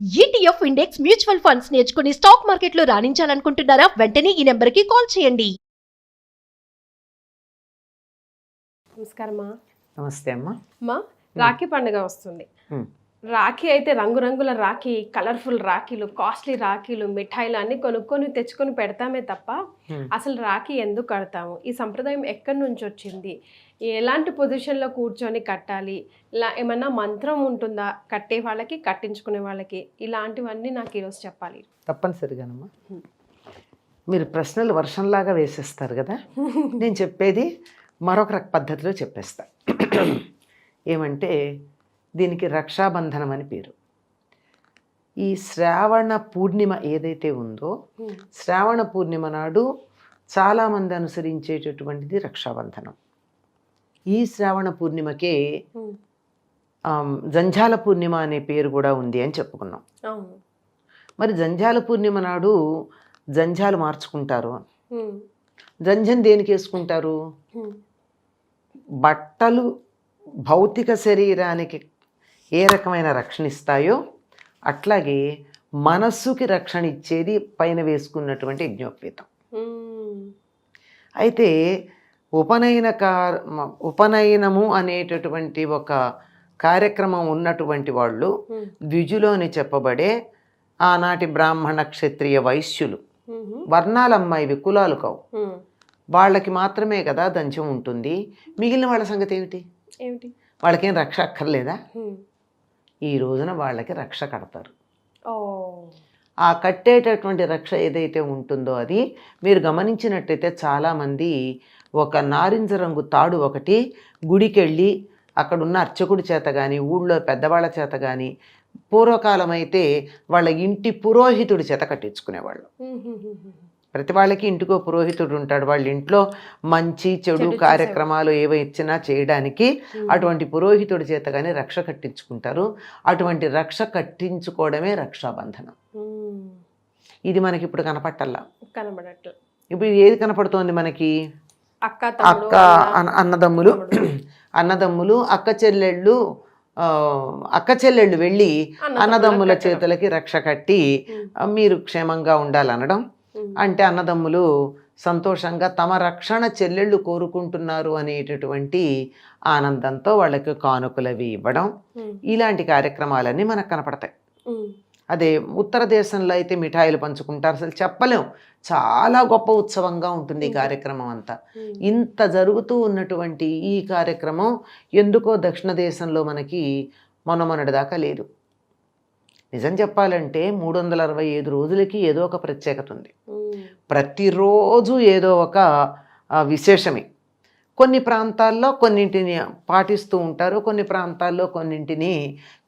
ETF index mutual funds నేర్చుకుని stock మార్కెట్లో రాణించాలనుకుంటున్నారా? వెంటనే ఈ నెంబర్కి కాల్ చేయండి. నమస్కారమ్మా. నమస్తే అమ్మా. అమ్మా, రాఖీ పండుగ వస్తుంది. రాఖీ అయితే రంగురంగుల రాఖీ, కలర్ఫుల్ రాఖీలు, కాస్ట్లీ రాఖీలు, మిఠాయిలు అన్ని కొనుక్కొని తెచ్చుకొని పెడతామే తప్ప అసలు రాఖీ ఎందుకు కడతాము? ఈ సంప్రదాయం ఎక్కడి నుంచి వచ్చింది? ఎలాంటి పొజిషన్లో కూర్చొని కట్టాలి? ఇలా ఏమన్నా మంత్రం ఉంటుందా కట్టే వాళ్ళకి, కట్టించుకునే వాళ్ళకి? ఇలాంటివన్నీ నాకు ఈరోజు చెప్పాలి. తప్పనిసరిగానమ్మా. మీరు ప్రశ్నలు వర్షంలాగా వేసేస్తారు కదా. నేను చెప్పేది మరొక పద్ధతిలో చెప్పేస్తా. ఏమంటే దీనికి రక్షాబంధనం అని పేరు. ఈ శ్రావణ పూర్ణిమ ఏదైతే ఉందో, శ్రావణ పూర్ణిమ నాడు చాలామంది అనుసరించేటటువంటిది రక్షాబంధనం. ఈ శ్రావణ పూర్ణిమకే జంఝాల పూర్ణిమ అనే పేరు కూడా ఉంది అని చెప్పుకున్నాం. మరి జంఝాల పూర్ణిమ నాడు జంఝాలు మార్చుకుంటారు. జంఝం దేనికి వేసుకుంటారు? బట్టలు భౌతిక శరీరానికి ఏ రకమైన రక్షణ ఇస్తాయో అట్లాగే మనస్సుకి రక్షణ ఇచ్చేది పైన వేసుకున్నటువంటి యజ్ఞోపేతం. అయితే ఉపనయనము అనేటటువంటి ఒక కార్యక్రమం ఉన్నటువంటి వాళ్ళు ద్విజులోని చెప్పబడే ఆనాటి బ్రాహ్మణ క్షత్రియ వైశ్యులు, వర్ణాలమ్మాయివి, కులాలు కావు, వాళ్ళకి మాత్రమే కదా దంచం ఉంటుంది. మిగిలిన వాళ్ళ సంగతి ఏమిటి? వాళ్ళకేం రక్ష అక్కర్లేదా? ఈ రోజున వాళ్ళకి రక్ష కడతారు. ఆ కట్టేటటువంటి రక్ష ఏదైతే ఉంటుందో అది మీరు గమనించినట్టయితే చాలామంది ఒక నారింజ రంగు తాడు ఒకటి గుడికెళ్ళి అక్కడున్న అర్చకుడి చేత కానీ, ఊళ్ళో పెద్దవాళ్ళ చేత కానీ, పూర్వకాలం అయితే వాళ్ళ ఇంటి పురోహితుడి చేత కట్టించుకునేవాళ్ళు. ప్రతి వాళ్ళకి ఇంటికో పురోహితుడు ఉంటాడు. వాళ్ళ ఇంట్లో మంచి చెడు కార్యక్రమాలు ఏవో ఇచ్చినా చేయడానికి అటువంటి పురోహితుడి చేత కానీ రక్ష కట్టించుకుంటారు. అటువంటి రక్ష కట్టించుకోవడమే రక్షాబంధనం. ఇది మనకి ఇప్పుడు కనపట్టల్లా. ఇప్పుడు ఏది కనపడుతోంది మనకి? అక్క అన్నదమ్ములు అక్క చెల్లెళ్ళు వెళ్ళి అన్నదమ్ముల చేతులకి రక్ష కట్టి మీరు క్షేమంగా ఉండాలనడం. అంటే అన్నదమ్ములు సంతోషంగా తమ రక్షణ చెల్లెళ్ళు కోరుకుంటున్నారు అనేటటువంటి ఆనందంతో వాళ్ళకి కానుకలవి ఇవ్వడం, ఇలాంటి కార్యక్రమాలన్నీ మనకు కనపడతాయి. అదే ఉత్తర దేశంలో అయితే మిఠాయిలు పంచుకుంటారు. అసలు చెప్పలేం, చాలా గొప్ప ఉత్సవంగా ఉంటుంది ఈ కార్యక్రమం అంతా. ఇంత జరుగుతూ ఉన్నటువంటి ఈ కార్యక్రమం ఎందుకో దక్షిణ దేశంలో మనకి మొన్నటి దాకా లేదు. నిజం చెప్పాలంటే 365 రోజులకి ఏదో ఒక ప్రత్యేకత ఉంది. ప్రతిరోజు ఏదో ఒక విశేషమే. కొన్ని ప్రాంతాల్లో కొన్నింటిని పాటిస్తూ ఉంటారు, కొన్ని ప్రాంతాల్లో కొన్నింటిని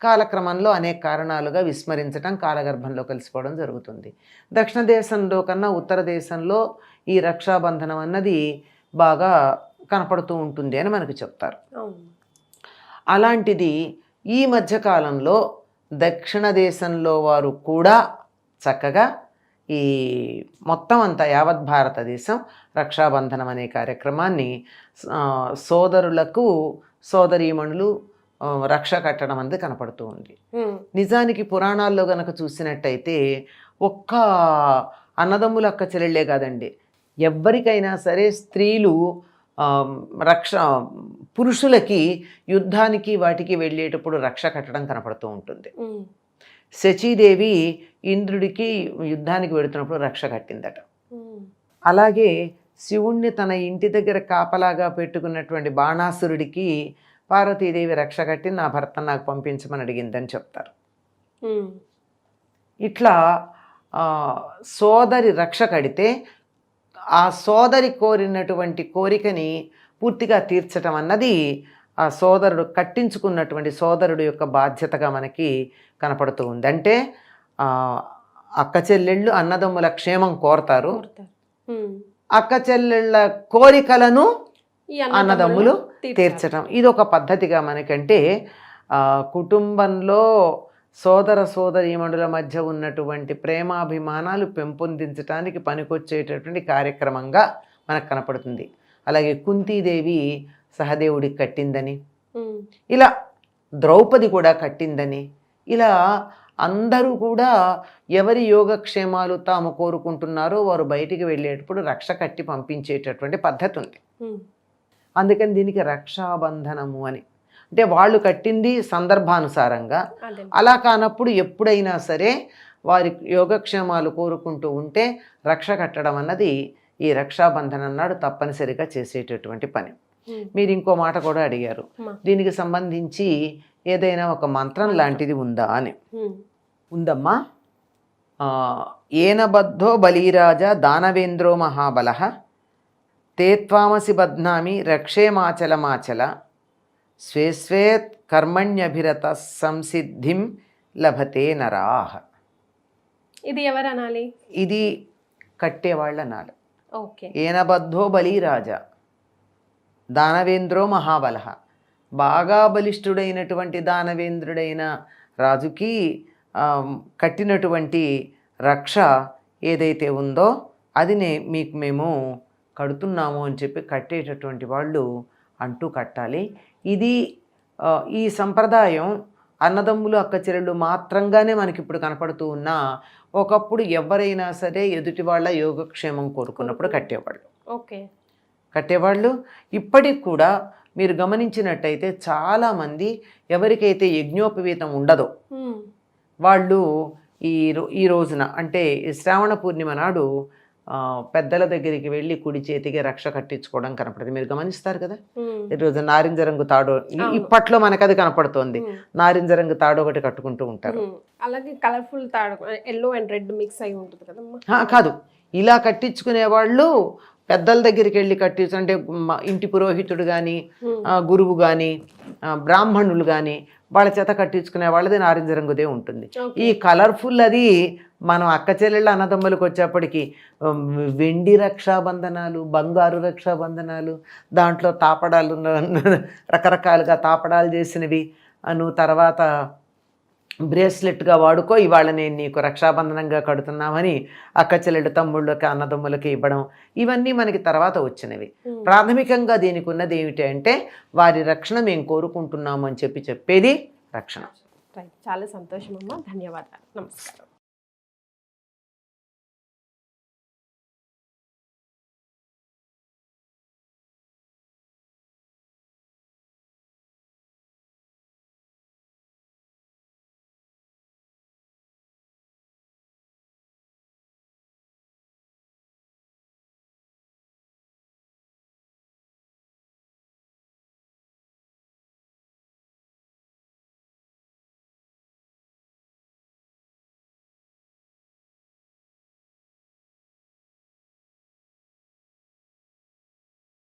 కాలక్రమంలో అనేక కారణాలుగా విస్మరించడం, కాలగర్భంలో కలిసిపోవడం జరుగుతుంది. దక్షిణ దేశంలో కన్నా ఉత్తర దేశంలో ఈ రక్షాబంధనం అన్నది బాగా కనపడుతూ ఉంటుంది అని మనకు చెప్తారు. అలాంటిది ఈ మధ్యకాలంలో దక్షిణ దేశంలో వారు కూడా చక్కగా ఈ మొత్తం అంతా యావత్ భారతదేశం రక్షాబంధనం అనే కార్యక్రమాన్ని సోదరులకు సోదరీమణులు రక్ష కట్టడం అనేది కనపడుతూ ఉంది. నిజానికి పురాణాల్లో గనక చూసినట్టయితే ఒక్క అన్నదమ్ముల అక్క చెల్లెళ్ళే కాదండి, ఎవ్వరికైనా సరే స్త్రీలు పురుషులకి యుద్ధానికి వాటికి వెళ్ళేటప్పుడు రక్ష కట్టడం కనపడుతూ ఉంటుంది. శచీదేవి ఇంద్రుడికి యుద్ధానికి వెళుతున్నప్పుడు రక్ష కట్టిందట. అలాగే శివుణ్ణి తన ఇంటి దగ్గర కాపలాగా పెట్టుకున్నటువంటి బాణాసురుడికి పార్వతీదేవి రక్ష కట్టి నా భర్త నాకు పంపించమని అడిగిందని చెప్తారు. ఇట్లా సోదరి రక్ష కడితే ఆ సోదరి కోరినటువంటి కోరికని పూర్తిగా తీర్చటం అన్నది ఆ సోదరుడు కట్టించుకున్నటువంటి సోదరుడు యొక్క బాధ్యతగా మనకి కనపడుతూ ఉంది. అంటే అక్క చెల్లెళ్ళు అన్నదమ్ముల క్షేమం కోరతారు, అక్క చెల్లెళ్ళ కోరికలను అన్నదమ్ములు తీర్చటం. ఇది ఒక పద్ధతిగా మనకంటే కుటుంబంలో సోదర సోదరీమణుల మధ్య ఉన్నటువంటి ప్రేమాభిమానాలు పెంపొందించడానికి పనికొచ్చేటటువంటి కార్యక్రమంగా మనకు కనపడుతుంది. అలాగే కుంతీదేవి సహదేవుడికి కట్టిందని, ఇలా ద్రౌపది కూడా కట్టిందని, ఇలా అందరూ కూడా ఎవరి యోగక్షేమాలు తాము కోరుకుంటున్నారో వారు బయటికి వెళ్ళేటప్పుడు రక్ష కట్టి పంపించేటటువంటి పద్ధతి ఉంది. అందుకని దీనికి రక్షాబంధనము అని. అంటే వాళ్ళు కట్టింది సందర్భానుసారంగా, అలా కానప్పుడు ఎప్పుడైనా సరే వారి యోగక్షేమాలు కోరుకుంటూ ఉంటే రక్ష కట్టడం అన్నది ఈ రక్షాబంధనం నాడు తప్పనిసరిగా చేసేటటువంటి పని. మీరు ఇంకో మాట కూడా అడిగారు, దీనికి సంబంధించి ఏదైనా ఒక మంత్రం లాంటిది ఉందా అని. ఉందమ్మా. ఏనబద్ధో బలీరాజ దానవేంద్రో మహాబలః తేత్వామసి బధ్నామి రక్షేమాచలమాచల స్వే స్వే కర్మణ్యభిరత సంసిద్ధిం లభతే నరాహ. ఇది ఎవరు అనాలి? ఇది కట్టేవాళ్ళు అనాలి. ఓకే. ఏనబద్ధో బలీరాజ దానవేంద్రో మహాబలః. బాగా బలిష్ఠుడైనటువంటి దానవేంద్రుడైన రాజుకి కట్టినటువంటి రక్ష ఏదైతే ఉందో అది మీకు మేము కడుతున్నాము అని చెప్పి కట్టేటటువంటి వాళ్ళు అంటూ కట్టాలి. ఇది ఈ సంప్రదాయం అన్నదమ్ములు అక్క చెల్లెళ్ళు మాత్రంగానే మనకి ఇప్పుడు కనపడుతూ ఉన్నా ఒకప్పుడు ఎవరైనా సరే ఎదుటి వాళ్ళ యోగక్షేమం కోరుకున్నప్పుడు కట్టేవాళ్ళు. ఓకే, కట్టేవాళ్ళు. ఇప్పటికి కూడా మీరు గమనించినట్టయితే చాలామంది ఎవరికైతే యజ్ఞోపవీతం ఉండదో వాళ్ళు ఈ రోజున అంటే శ్రావణ పూర్ణిమ నాడు పెద్దల దగ్గరికి వెళ్ళి కుడి చేతికి రక్ష కట్టించుకోవడం కనపడుతుంది. మీరు గమనిస్తారు కదా, ఈరోజు నారింజ రంగు తాడు, ఇప్పట్లో మనకు అది కనపడుతోంది, నారింజ రంగు తాడు ఒకటి కట్టుకుంటూ ఉంటారు. అలాగే కలర్ఫుల్ తాడు, ఎల్లో అండ్ రెడ్ మిక్స్ అయి ఉంటుంది కదా. కాదు, ఇలా కట్టించుకునే వాళ్ళు పెద్దల దగ్గరికి వెళ్ళి కట్టించు, అంటే ఇంటి పురోహితుడు కానీ గురువు కానీ బ్రాహ్మణులు కానీ వాళ్ళ చేత కట్టించుకునే వాళ్ళది నారింజ రంగుదే ఉంటుంది. ఈ కలర్ఫుల్ అది మనం అక్క చెల్లెళ్ళ అన్నదమ్ములకు వచ్చేప్పటికి వెండి రక్షాబంధనాలు, బంగారు రక్షాబంధనాలు, దాంట్లో తాపడాలు రకరకాలుగా తాపడాలు చేసినవి అను, తర్వాత బ్రేస్లెట్గా వాడుకో, ఇవాళ నేను నీకు రక్షాబంధనంగా కడుతున్నామని అక్క చెల్లెళ్ళు తమ్ముళ్ళకి అన్నదమ్ములకి ఇవ్వడం, ఇవన్నీ మనకి తర్వాత వచ్చినవి. ప్రాథమికంగా దీనికి ఉన్నది ఏమిటి అంటే వారి రక్షణ మేము కోరుకుంటున్నాము అని చెప్పేది రక్షణ. చాలా సంతోషం అమ్మా, ధన్యవాదాలు, నమస్కారం.